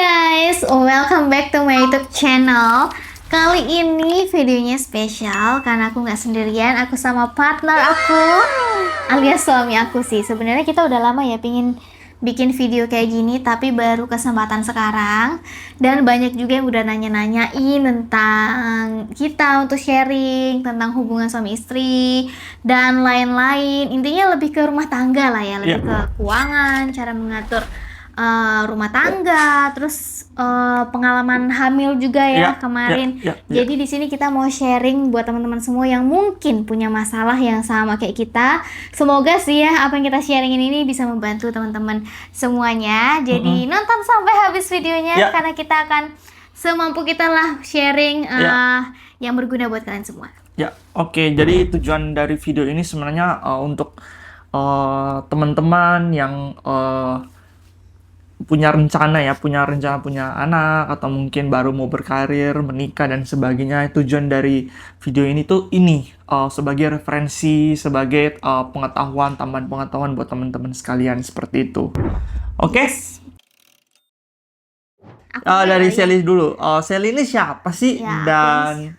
Guys, welcome back to my YouTube channel. Kali ini videonya spesial karena aku nggak sendirian, aku sama partner aku alias suami aku sih. Sebenarnya kita udah lama ya pingin bikin video kayak gini, tapi baru kesempatan sekarang. Dan banyak juga yang udah nanya-nanyain tentang kita untuk sharing tentang hubungan suami istri dan lain-lain. Intinya lebih ke rumah tangga lah ya, lebih ke keuangan, cara mengatur rumah tangga, terus pengalaman hamil juga ya kemarin. Jadi di sini kita mau sharing buat teman-teman semua yang mungkin punya masalah yang sama kayak kita. Semoga sih ya apa yang kita sharingin ini bisa membantu teman-teman semuanya. Jadi nonton sampai habis videonya karena kita akan semampu kita lah sharing yang berguna buat kalian semua. Oke. Jadi tujuan dari video ini sebenarnya untuk teman-teman yang punya rencana punya anak, atau mungkin baru mau berkarir, menikah dan sebagainya. Tujuan dari video ini tuh sebagai referensi, sebagai pengetahuan, tambahan pengetahuan buat teman-teman sekalian seperti itu. Oke. Dari Sally dulu. Sally ini siapa sih dan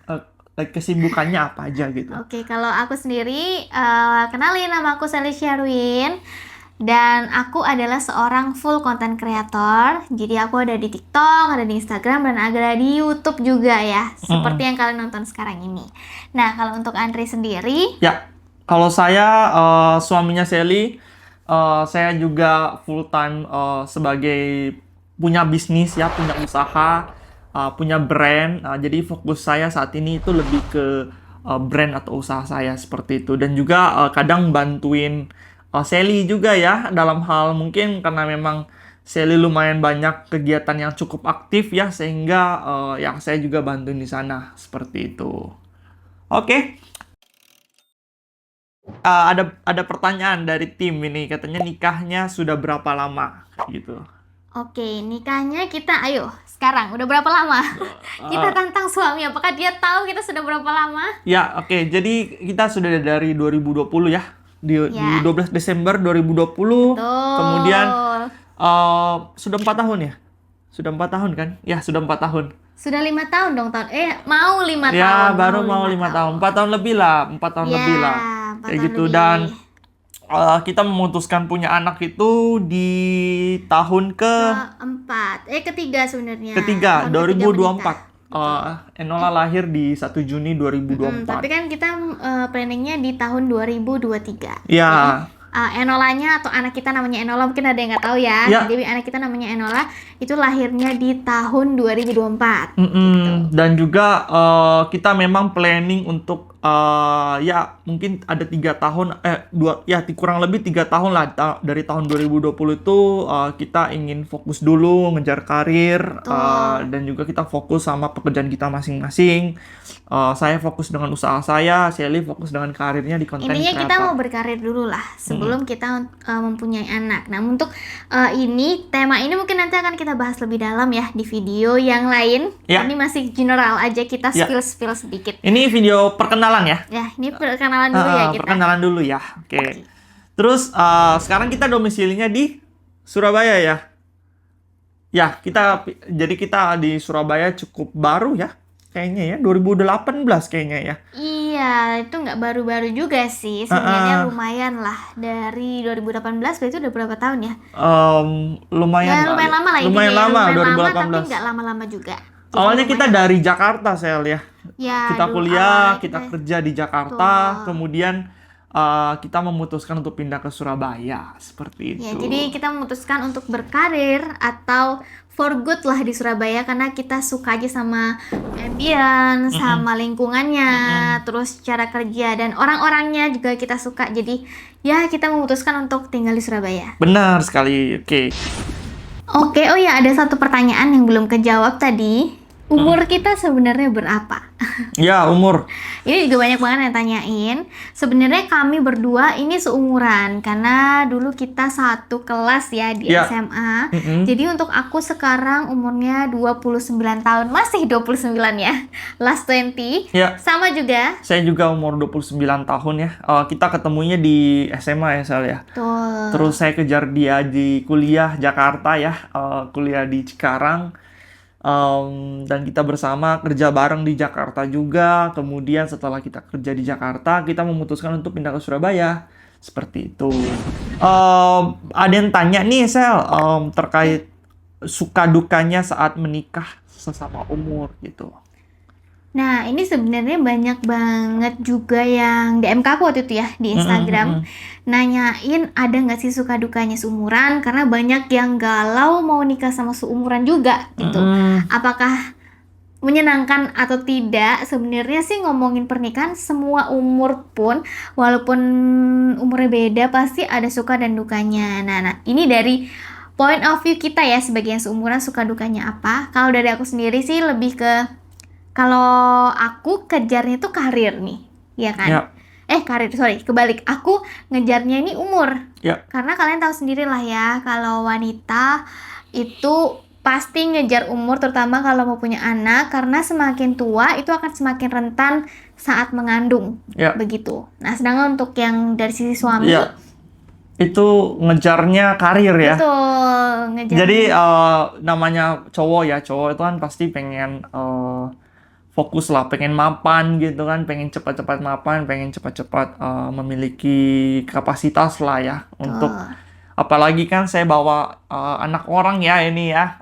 kesibukannya apa aja gitu? Oke, kalau aku sendiri kenalin, nama aku Sally Sherwin. Dan aku adalah seorang full content creator. Jadi aku ada di TikTok, ada di Instagram, dan ada di YouTube juga ya. Seperti yang kalian nonton sekarang ini. Nah, kalau untuk Andre sendiri? Ya, kalau saya suaminya Sally, saya juga full time sebagai punya bisnis ya, punya usaha, punya brand. Jadi fokus saya saat ini itu lebih ke brand atau usaha saya seperti itu. Dan juga kadang bantuin Sally juga ya, dalam hal mungkin karena memang Sally lumayan banyak kegiatan yang cukup aktif ya, sehingga saya juga bantuin di sana seperti itu. Oke. Ada pertanyaan dari tim ini, katanya nikahnya sudah berapa lama gitu. Oke, nikahnya kita sekarang udah berapa lama? Kita tantang suami, apakah dia tahu kita sudah berapa lama? Ya, oke. Jadi kita sudah dari 2020 ya. Di 12 Desember 2020. Betul. Kemudian sudah 4 tahun ya? Sudah 4 tahun kan? Ya, sudah 4 tahun. Sudah 5 tahun dong, mau 5 tahun. Ya, baru mau 5 tahun. 4 tahun lebih lah, 4 tahun lebih lah. Kayak gitu. Dan kita memutuskan punya anak itu di tahun ketiga sebenarnya. Ketiga, 2024. Enola lahir di 1 Juni 2024. Tapi kan kita planningnya di tahun 2023. Ya. Enolanya atau anak kita namanya Enola, mungkin ada yang nggak tahu ya. Jadi anak kita namanya Enola, itu lahirnya di tahun 2024. Gitu. Dan juga kita memang planning untuk mungkin ada 3 tahun, kurang lebih 3 tahun lah dari tahun 2020 itu kita ingin fokus dulu ngejar karir, dan juga kita fokus sama pekerjaan kita masing-masing. Saya fokus dengan usaha saya, Sally fokus dengan karirnya di konten Intinya kreator. kita mau berkarir dulu lah sebelum kita mempunyai anak. Nah, untuk tema ini mungkin nanti akan kita bahas lebih dalam ya di video yang lain. Ini masih general aja, kita spill sedikit. Ini video perkenalan ya? Ya, ini perkenalan dulu ya kita. Perkenalan dulu ya. Oke. Terus sekarang kita domisilinya di Surabaya ya? Ya, kita di Surabaya cukup baru ya. Kayaknya ya, 2018 kayaknya ya. Iya, itu nggak baru-baru juga sih. Sebenarnya lumayan lah. Dari 2018 berarti udah berapa tahun ya? Lumayan lama lah. Lumayan lama, 2018. Tapi nggak lama-lama juga. Jadi awalnya kita dari Jakarta, Sel ya. Kita kuliah, kita kerja di Jakarta, kemudian kita memutuskan untuk pindah ke Surabaya, seperti itu. Ya, jadi kita memutuskan untuk berkarir atau for good lah di Surabaya karena kita suka aja sama ambience, sama lingkungannya, terus cara kerja dan orang-orangnya juga kita suka. Jadi ya kita memutuskan untuk tinggal di Surabaya. Benar sekali. Oke. Oh ya, ada satu pertanyaan yang belum kejawab tadi. Umur kita sebenarnya berapa? Ya, umur. Ini juga banyak banget yang tanyain. Sebenarnya kami berdua ini seumuran karena dulu kita satu kelas ya di Ya. SMA. Mm-mm. Jadi untuk aku sekarang umurnya 29 tahun. Masih 29 ya. Last 20. Ya. Sama juga. Saya juga umur 29 tahun ya. Kita ketemunya di SMA ya, Sel ya. Tuh. Terus saya kejar dia di kuliah Jakarta ya, kuliah di Cikarang. Dan kita bersama kerja bareng di Jakarta juga. Kemudian setelah kita kerja di Jakarta, kita memutuskan untuk pindah ke Surabaya. Seperti itu. Ada yang tanya nih, Sel, terkait suka dukanya saat menikah sesama umur gitu. Nah, ini sebenarnya banyak banget juga yang DM ke aku waktu itu ya di Instagram. Nanyain ada nggak sih suka dukanya seumuran, karena banyak yang galau mau nikah sama seumuran juga gitu. Apakah menyenangkan atau tidak? Sebenarnya sih ngomongin pernikahan semua umur pun walaupun umurnya beda pasti ada suka dan dukanya. Nah, ini dari point of view kita ya sebagai yang seumuran, suka dukanya apa? Kalau dari aku sendiri sih lebih ke, kalau aku kejarnya tuh karir nih, ya kan? Ya. Karir, sorry, kebalik. Aku ngejarnya ini umur. Ya. Karena kalian tahu sendiri lah ya, kalau wanita itu pasti ngejar umur, terutama kalau mau punya anak, karena semakin tua itu akan semakin rentan saat mengandung. Ya. Begitu. Nah, sedangkan untuk yang dari sisi suami, Ya. Itu ngejarnya karir ya. betul, ngejar. Jadi namanya cowok ya, cowok itu kan pasti pengen fokus lah, pengen mapan gitu kan, pengen cepat-cepat mapan, pengen cepat-cepat memiliki kapasitas lah ya untuk, apalagi kan saya bawa anak orang ya ini ya,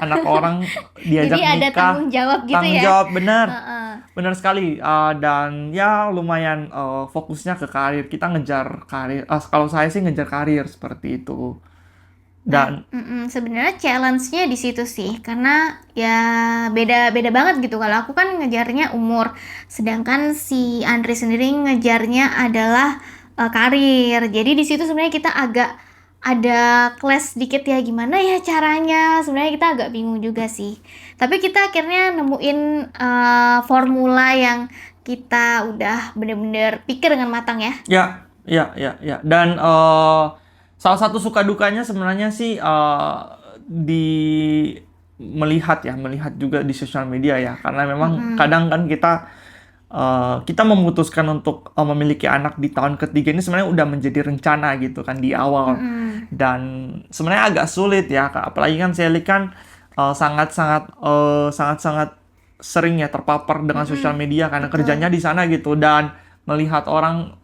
anak orang diajak Jadi ada nikah, tanggung jawab gitu tanggung ya. jawab, benar. Heeh. Benar sekali, dan ya lumayan fokusnya ke karir, kita ngejar karir, kalau saya sih ngejar karir seperti itu. Dan Sebenarnya challenge-nya di situ sih, karena ya beda banget gitu. Kalau aku kan ngejarnya umur, sedangkan si Andri sendiri ngejarnya adalah karir. Jadi di situ sebenarnya kita agak ada clash dikit ya, gimana ya caranya. Sebenarnya kita agak bingung juga sih. Tapi kita akhirnya nemuin formula yang kita udah bener-bener pikir dengan matang ya. Ya. Dan salah satu suka dukanya sebenarnya sih di melihat juga di sosial media ya, karena memang kadang kan kita memutuskan untuk memiliki anak di tahun ketiga ini sebenarnya udah menjadi rencana gitu kan di awal. Dan sebenarnya agak sulit ya, apalagi kan Sally kan sangat-sangat sering ya terpapar dengan sosial media karena kerjanya di sana gitu, dan melihat orang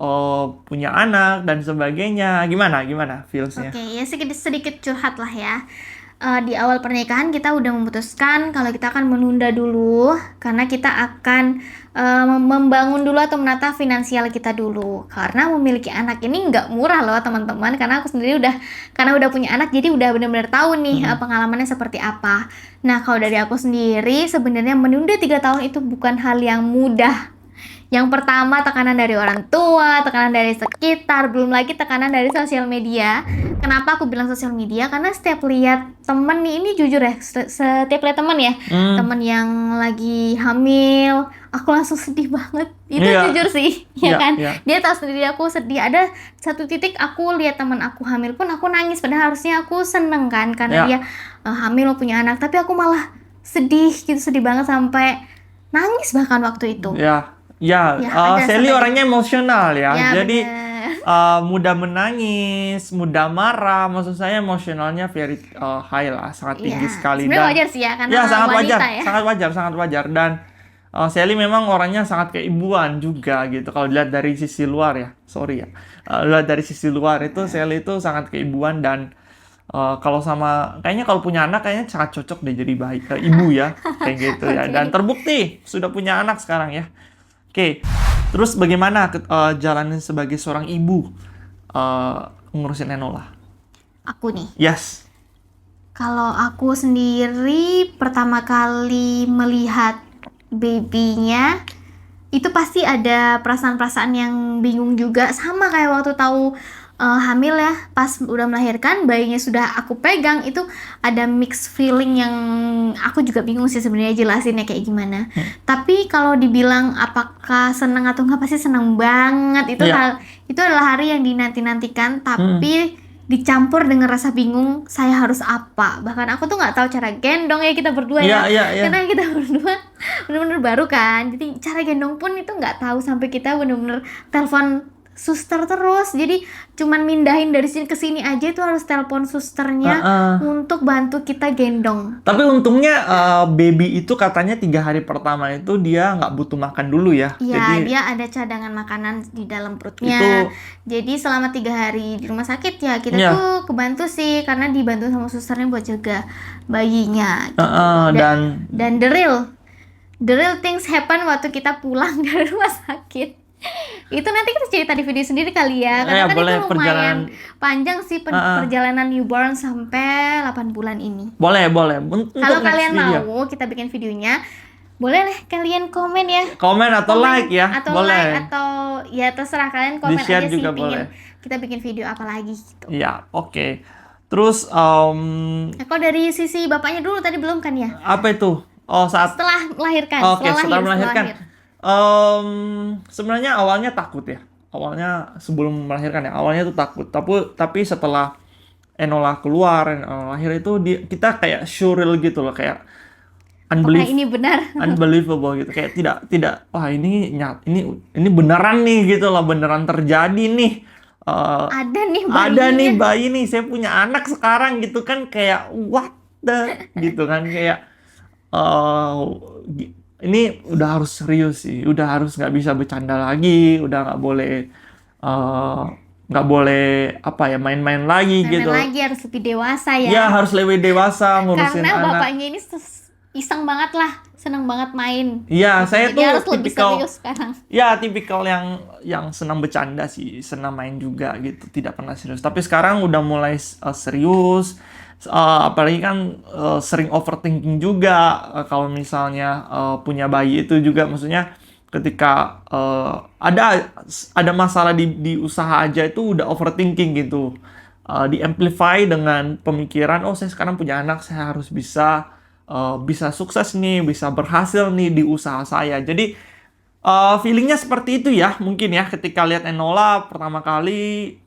punya anak dan sebagainya. Gimana feels-nya? Oke, ya sedikit curhat lah ya. Di awal pernikahan kita udah memutuskan kalau kita akan menunda dulu, karena kita akan membangun dulu atau menata finansial kita dulu. Karena memiliki anak ini nggak murah loh teman-teman, karena aku sendiri karena udah punya anak, jadi udah benar-benar tahu nih pengalamannya seperti apa. Nah, kalau dari aku sendiri sebenarnya menunda 3 tahun itu bukan hal yang mudah. Yang pertama, tekanan dari orang tua, tekanan dari sekitar, belum lagi tekanan dari sosial media. Kenapa aku bilang sosial media? Karena setiap lihat temen nih, ini jujur ya, setiap lihat temen ya, temen yang lagi hamil, aku langsung sedih banget. Itu jujur sih, ya kan? Dia tahu sendiri aku sedih. Ada satu titik aku lihat temen aku hamil pun aku nangis, padahal harusnya aku seneng kan, karena dia hamil punya anak. Tapi aku malah sedih gitu, sedih banget sampai nangis bahkan waktu itu. Sally orangnya emosional ya. Jadi mudah menangis, mudah marah. Maksud saya emosionalnya very high lah, sangat tinggi sekali. Sebenarnya wajar sih ya, karena sangat wajar. Dan Sally memang orangnya sangat keibuan juga gitu. Kalau dilihat dari sisi luar ya, lihat dari sisi luar itu Sally itu sangat keibuan, dan kayaknya kalau punya anak kayaknya sangat cocok deh jadi ibu ya, kayak gitu ya. Dan terbukti sudah punya anak sekarang ya. Oke, terus bagaimana jalannya sebagai seorang ibu ngurusin Enola? Aku nih. Yes. Kalau aku sendiri pertama kali melihat babynya, itu pasti ada perasaan-perasaan yang bingung juga, sama kayak waktu tahu hamil ya, pas udah melahirkan bayinya sudah aku pegang, itu ada mixed feeling yang aku juga bingung sih sebenarnya jelasinnya kayak gimana. Tapi kalau dibilang apakah senang atau enggak, pasti senang banget. Iya. Itu adalah hari yang dinanti-nantikan, tapi dicampur dengan rasa bingung saya harus apa. Bahkan aku tuh nggak tahu cara gendong ya, kita berdua Iya, ya, iya, iya. karena kita berdua bener-bener baru kan, jadi cara gendong pun itu nggak tahu, sampai kita bener-bener telepon suster terus. Jadi cuman mindahin dari sini ke sini aja itu harus telepon susternya untuk bantu kita gendong. Tapi untungnya baby itu katanya 3 hari pertama itu dia nggak butuh makan dulu ya. Iya, Jadi dia ada cadangan makanan di dalam perutnya. itu Jadi selama 3 hari di rumah sakit ya kita Iya. tuh kebantu sih, karena dibantu sama susternya buat jaga bayinya. Gitu. Dan the real things happen waktu kita pulang dari rumah sakit. Itu nanti kita cerita di video sendiri kali ya, karena kan boleh, itu lumayan perjalanan. panjang sih perjalanan newborn sampai 8 bulan ini. boleh. Untuk Kalau next kalian video. mau kita bikin videonya, boleh lah kalian komen ya. Komen atau like ya, Atau boleh. like atau ya terserah kalian, komen Di-share aja sih juga pingin boleh. kita bikin video apa lagi gitu. Ya, oke. Terus Nah, kalau dari sisi bapaknya dulu tadi belum kan ya? apa itu? Oh, saat Setelah melahirkan, Oke, setelah melahirkan. lahir. Sebenarnya awalnya takut ya. Awalnya sebelum melahirkan ya, awalnya tuh takut. Tapi setelah Enola keluar, Enola lahir itu kita kayak surreal gitu loh, kayak Apakah ini benar? unbelievable gitu. Kayak tidak wah ini beneran nih gitu loh, beneran terjadi nih. Ada nih Ada bayinya. nih bayi nih, saya punya anak sekarang gitu kan, kayak what the gitu kan, kayak ini udah harus serius sih, udah harus nggak bisa bercanda lagi, udah nggak boleh apa ya, main-main lagi Main-main gitu. lagi harus lebih dewasa ya. Ya harus lebih dewasa ngurusin Karena anak. bapaknya ini iseng banget lah, seneng banget main. Iya, saya Jadi tuh harus lebih tipikal serius sekarang. ya tipikal yang senang bercanda sih, senang main juga gitu, tidak pernah serius. Tapi sekarang udah mulai serius. Apalagi kan sering overthinking juga kalau misalnya punya bayi itu juga, maksudnya ketika ada masalah di usaha aja itu udah overthinking gitu, di amplify dengan pemikiran, oh saya sekarang punya anak, saya harus bisa sukses nih, bisa berhasil nih di usaha saya. Jadi feelingnya seperti itu ya, mungkin ya, ketika lihat Enola pertama kali,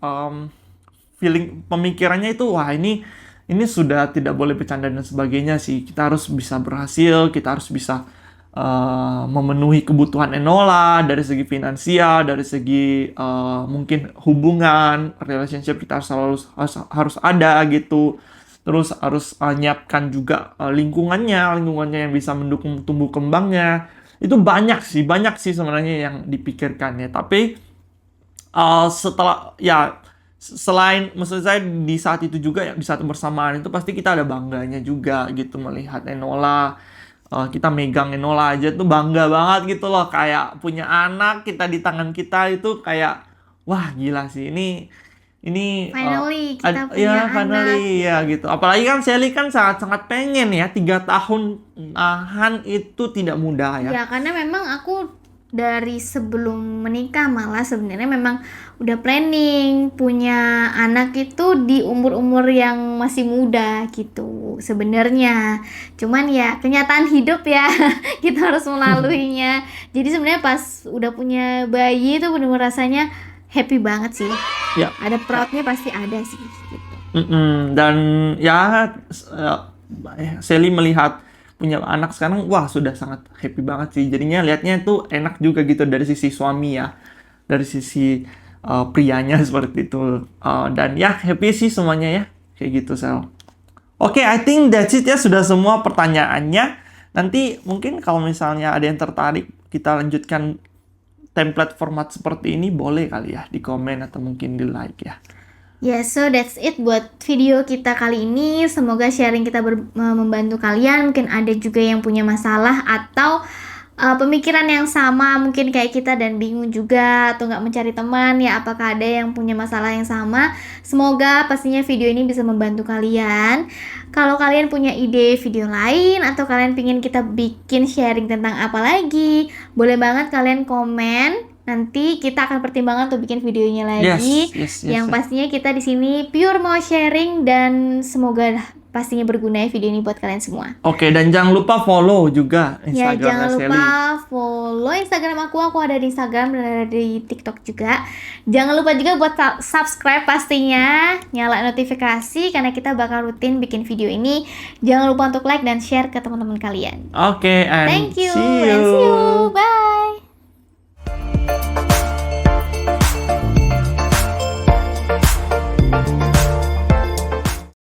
feeling pemikirannya itu wah ini sudah tidak boleh bercanda dan sebagainya sih. Kita harus bisa berhasil, kita harus bisa memenuhi kebutuhan Enola dari segi finansial, dari segi mungkin hubungan, relationship kita harus ada gitu. Terus harus nyiapkan juga lingkungannya yang bisa mendukung tumbuh kembangnya. Itu banyak sih sebenarnya yang dipikirkan ya. Tapi selain, maksud saya di saat itu juga ya, di saat bersamaan itu pasti kita ada bangganya juga gitu melihat Enola. Kita megang Enola aja tuh bangga banget gitu loh, kayak punya anak kita di tangan kita, itu kayak wah gila sih, ini Finally kita punya anak. finally ya gitu. Apalagi kan Sally kan sangat pengen ya, 3 tahun nahan itu tidak mudah ya. Ya karena memang aku dari sebelum menikah malah sebenarnya memang udah planning punya anak itu di umur-umur yang masih muda gitu sebenarnya. Cuman ya kenyataan hidup ya, kita harus melaluinya. Jadi sebenarnya pas udah punya bayi itu benar-benar rasanya happy banget sih. Ya. Ada proudnya pasti ada sih gitu. Dan ya Sally melihat punya anak sekarang, wah sudah sangat happy banget sih. Jadinya lihatnya tuh enak juga gitu dari sisi suami ya, dari sisi prianya seperti itu. Dan ya happy sih semuanya ya, kayak gitu Sel. Oke, I think that's it ya, sudah semua pertanyaannya. Nanti mungkin kalau misalnya ada yang tertarik kita lanjutkan template format seperti ini, boleh kali ya di komen atau mungkin di like ya. Yeah, so that's it buat video kita kali ini. Semoga sharing kita membantu kalian. Mungkin ada juga yang punya masalah atau pemikiran yang sama mungkin kayak kita dan bingung juga atau nggak mencari teman ya. Apakah ada yang punya masalah yang sama? Semoga pastinya video ini bisa membantu kalian. Kalau kalian punya ide video lain atau kalian pingin kita bikin sharing tentang apa lagi, boleh banget kalian komen Nanti kita akan pertimbangkan untuk bikin videonya lagi. Yes. Yang pastinya kita di sini pure mau sharing dan semoga pastinya berguna ya video ini buat kalian semua. Oke, dan jangan lupa follow juga Ya, Instagram jangan Sally. lupa follow Instagram aku ada di Instagram dan ada di TikTok juga. Jangan lupa juga buat subscribe pastinya, nyalain notifikasi karena kita bakal rutin bikin video ini. Jangan lupa untuk like dan share ke teman-teman kalian. Oke, and Thank you see and see you. you. Bye.